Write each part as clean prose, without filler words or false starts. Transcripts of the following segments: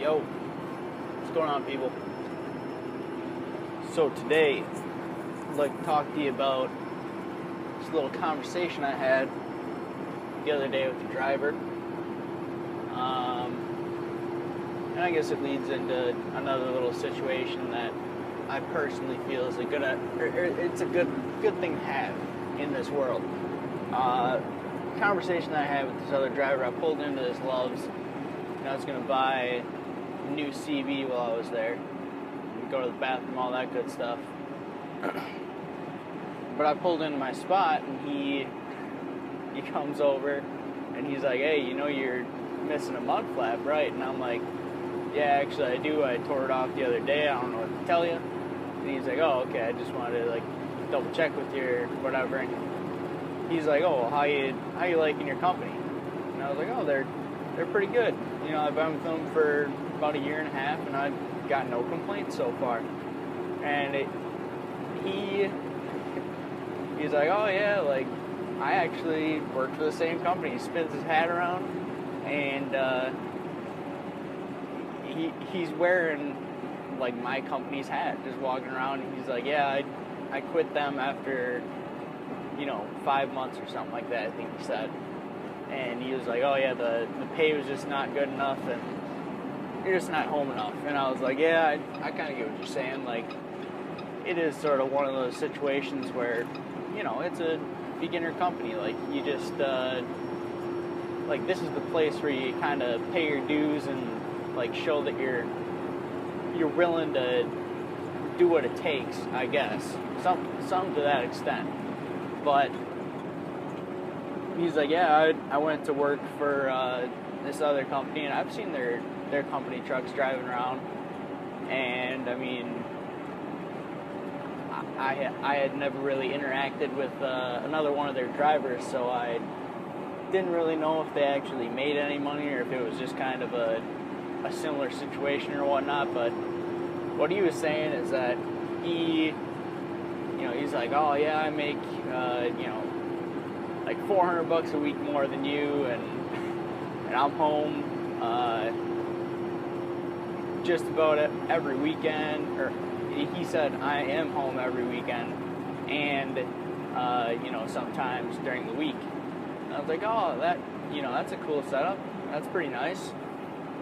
Yo, what's going on, people? So today, I'd like to talk to you about this little conversation I had the other day with the driver. And I guess it leads into another little situation that I personally feel is it's a good thing to have in this world. Conversation that I had with this other driver, I pulled into this Love's, and I was going to buy a new CV while I was there, go to the bathroom, all that good stuff. But I pulled into my spot, and he comes over, and he's like, "Hey, you're missing a mud flap, right?" And I'm like, "Yeah, actually I do. I tore it off the other day. I don't know what to tell you." And he's like, "Oh, okay. I just wanted to double check with you or whatever." And he's like, "Oh, well, how you liking your company?" And I was like, "Oh, they're pretty good. I've been with them for about a year and a half, and I've got no complaints so far." And he's like, "Oh yeah, I actually work for the same company." He spins his hat around, and he's wearing my company's hat, just walking around. And he's like, "Yeah, I quit them after 5 months or something like that," I think he said. And he was like, "Oh yeah, the pay was just not good enough, and you're just not home enough." And I was like, "Yeah, I kind of get what you're saying. It is sort of one of those situations where, it's a beginner company. You just, this is the place where you kind of pay your dues and, show that you're willing to do what it takes, I guess. Some to that extent. But he's like, "Yeah, I went to work for this other company, and I've seen their company trucks driving around. And I mean, I had never really interacted with another one of their drivers, so I didn't really know if they actually made any money or if it was just kind of a similar situation or whatnot." But what he was saying is that he's like, "Oh yeah, I make $400 a week more than you, and I'm home just about every weekend." Or he said, "I am home every weekend, and sometimes during the week." And I was like, "Oh, that's a cool setup. That's pretty nice."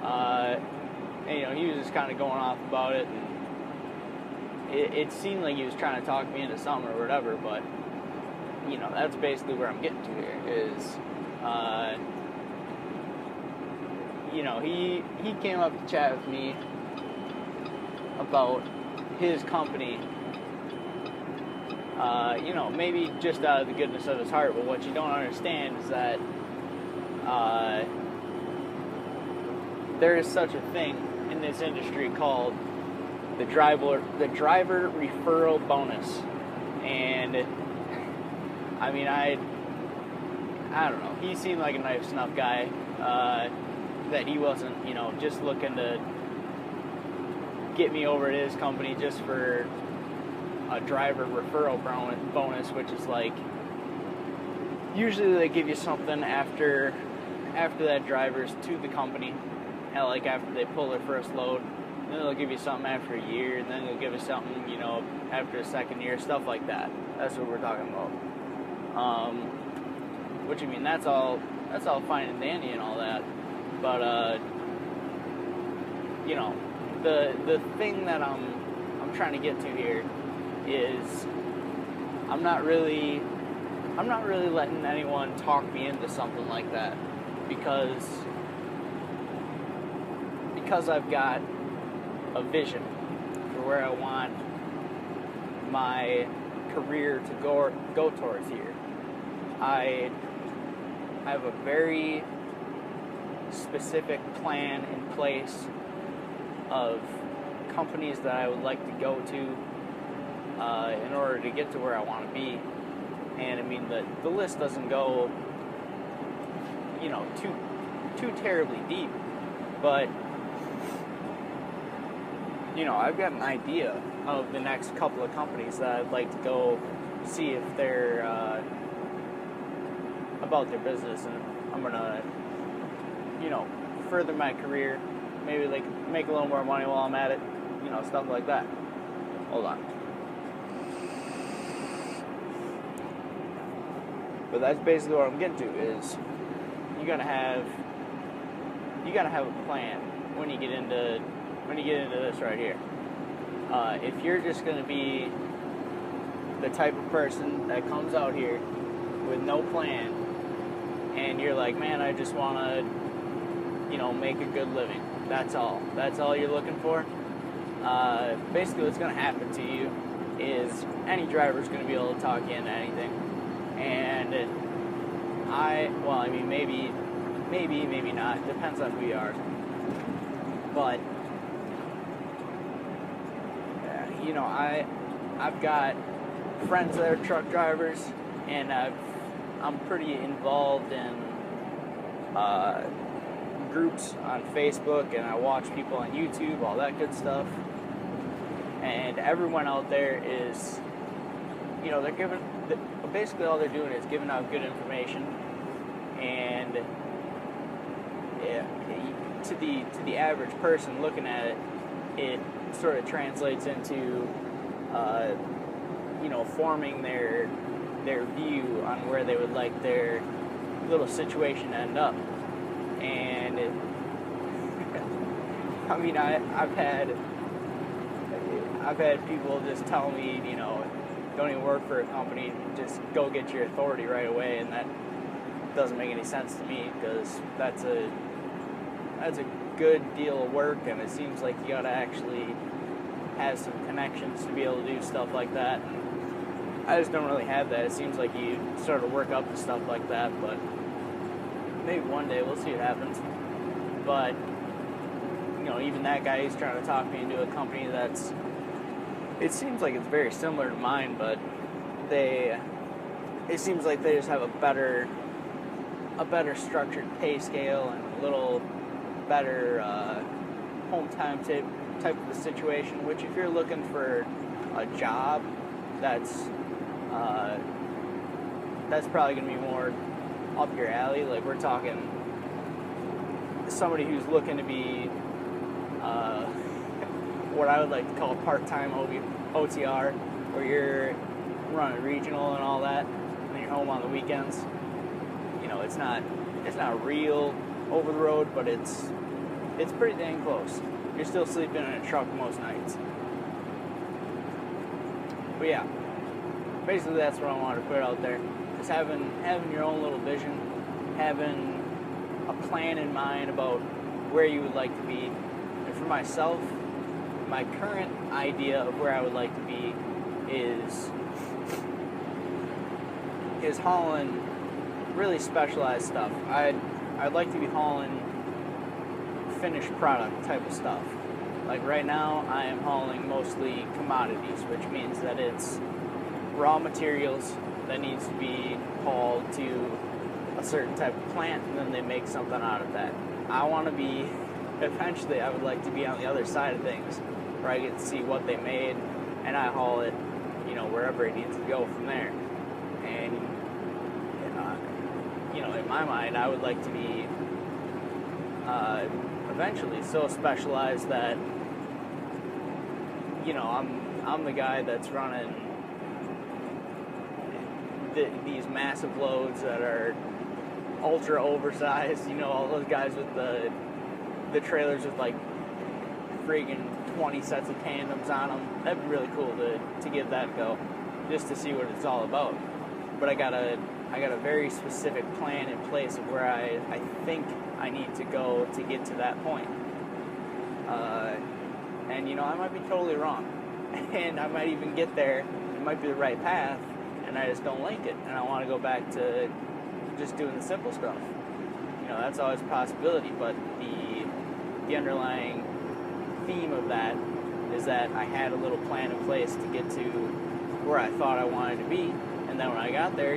And he was just kind of going off about it, and it seemed like he was trying to talk me into something or whatever. But that's basically where I'm getting to here is, he came up to chat with me about his company, maybe just out of the goodness of his heart. But what you don't understand is that there is such a thing in this industry called the driver referral bonus. And I mean, I don't know. He seemed like a nice enough guy that he wasn't, just looking to get me over to his company just for a driver referral bonus, which is usually they give you something after that driver's to the company, and after they pull their first load. And then they'll give you something after a year, and then they'll give you something, after a second year, stuff like that. That's what we're talking about. Which, I mean, that's all fine and dandy and all that. But, the thing that I'm trying to get to here is I'm not really letting anyone talk me into something like that, because I've got a vision for where I want my career to go towards here. I have a very specific plan in place of companies that I would like to go to in order to get to where I want to be. And I mean, the list doesn't go too terribly deep, but I've got an idea of the next couple of companies that I'd like to go see if they're about their business, and I'm gonna further my career maybe they can make a little more money while I'm at it, stuff like that. Hold on. But that's basically what I'm getting to is you gotta have a plan when you get into this right here. If you're just gonna be the type of person that comes out here with no plan and you're like, man, I just wanna, make a good living. That's all you're looking for. Basically what's gonna happen to you is any driver's gonna be able to talk you into anything. And maybe not. Depends on who you are. But, I've got friends that are truck drivers, and I'm pretty involved in groups on Facebook, and I watch people on YouTube, all that good stuff. And everyone out there is, they're basically all they're doing is giving out good information, and to the average person looking at it, it sort of translates into forming their view on where they would like their little situation to end up. And I've had people just tell me, don't even work for a company, just go get your authority right away, and that doesn't make any sense to me, because that's a good deal of work, and it seems like you gotta actually have some connections to be able to do stuff like that. I just don't really have that. It seems like you sort of work up to stuff like that, but maybe one day, we'll see what happens. But even that guy, he's trying to talk me into a company that's, it seems like it's very similar to mine, but it seems like they just have a better structured pay scale and a little better home time type of a situation, which if you're looking for a job, that's probably going to be more up your alley. Like, we're talking somebody who's looking to be what I would like to call part-time OTR, where you're running regional and all that, and you're home on the weekends. It's not real over the road, but it's pretty dang close. You're still sleeping in a truck most nights. But yeah, basically that's what I wanted to put out there. Just having your own little vision, having a plan in mind about where you would like to be. And for myself, my current idea of where I would like to be is hauling really specialized stuff. I'd like to be hauling finished product type of stuff. Like right now, I am hauling mostly commodities, which means that it's raw materials that needs to be hauled to a certain type of plant, and then they make something out of that. Eventually I would like to be on the other side of things, where I get to see what they made, and I haul it, wherever it needs to go from there. And, in my mind, I would like to be eventually so specialized that, I'm the guy that's running these massive loads that are ultra oversized, all those guys with the trailers with like friggin' 20 sets of tandems on them. That'd be really cool to give that a go, just to see what it's all about. But I got a very specific plan in place of where I think I need to go to get to that point. And I might be totally wrong, and I might even get there. It might be the right path, and I just don't like it, and I want to go back to just doing the simple stuff. That's always a possibility, but the underlying theme of that is that I had a little plan in place to get to where I thought I wanted to be, and then when I got there,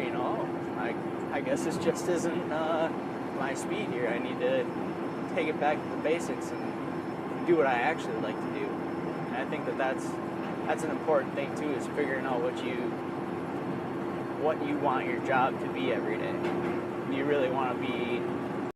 I guess this just isn't my speed here. I need to take it back to the basics and do what I actually like to do. And I think that's an important thing too, is figuring out what you want your job to be every day. Do you really want to be